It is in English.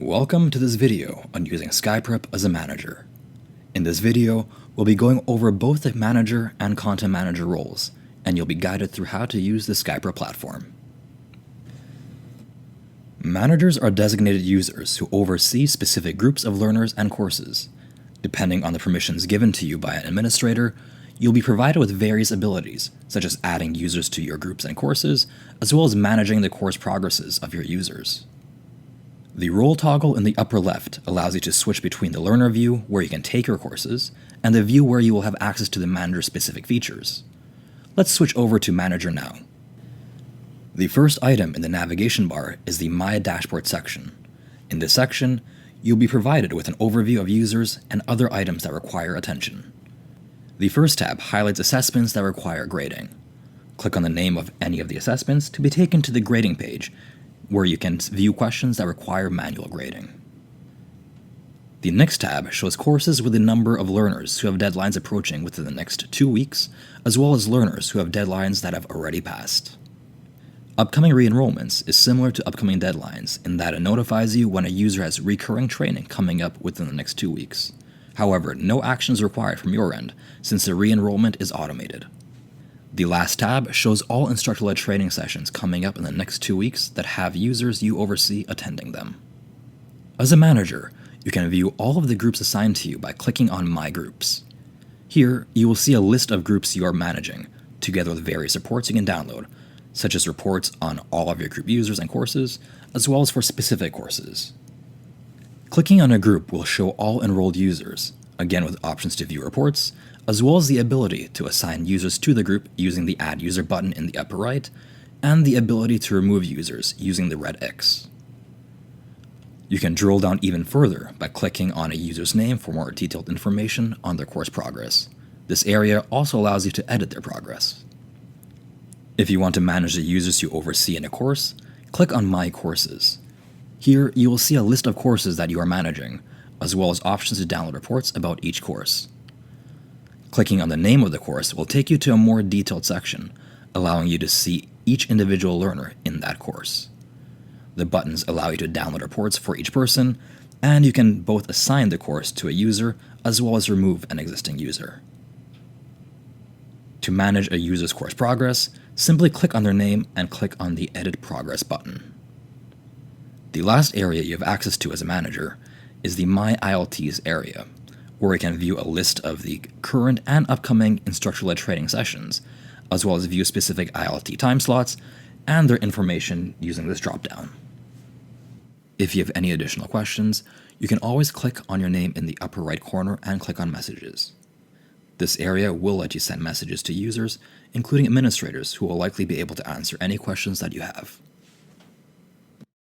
Welcome to this video on using SkyPrep as a manager. In this video, we'll be going over both the manager and content manager roles, and you'll be guided through how to use the SkyPrep platform. Managers are designated users who oversee specific groups of learners and courses. Depending on the permissions given to you by an administrator, you'll be provided with various abilities, such as adding users to your groups and courses, as well as managing the course progresses of your users. The role toggle in the upper left allows you to switch between the learner view, where you can take your courses, and the view where you will have access to the manager's specific features. Let's switch over to Manager now. The first item in the navigation bar is the My Dashboard section. In this section, you'll be provided with an overview of users and other items that require attention. The first tab highlights assessments that require grading. Click on the name of any of the assessments to be taken to the grading page, where you can view questions that require manual grading. The next tab shows courses with the number of learners who have deadlines approaching within the next 2 weeks, as well as learners who have deadlines that have already passed. Upcoming re-enrollments is similar to upcoming deadlines in that it notifies you when a user has recurring training coming up within the next 2 weeks. However, no action is required from your end, since the re-enrollment is automated. The last tab shows all instructor-led training sessions coming up in the next 2 weeks that have users you oversee attending them. As a manager, you can view all of the groups assigned to you by clicking on My Groups. Here, you will see a list of groups you are managing, together with various reports you can download, such as reports on all of your group users and courses, as well as for specific courses. Clicking on a group will show all enrolled users, again with options to view reports, as well as the ability to assign users to the group using the Add User button in the upper right, and the ability to remove users using the red X. You can drill down even further by clicking on a user's name for more detailed information on their course progress. This area also allows you to edit their progress. If you want to manage the users you oversee in a course, click on My Courses. Here, you will see a list of courses that you are managing, as well as options to download reports about each course. Clicking on the name of the course will take you to a more detailed section, allowing you to see each individual learner in that course. The buttons allow you to download reports for each person, and you can both assign the course to a user as well as remove an existing user. To manage a user's course progress, simply click on their name and click on the Edit Progress button. The last area you have access to as a manager is the My ILTs area, where you can view a list of the current and upcoming instructor-led training sessions, as well as view specific ILT time slots and their information using this dropdown. If you have any additional questions, you can always click on your name in the upper right corner and click on Messages. This area will let you send messages to users, including administrators who will likely be able to answer any questions that you have.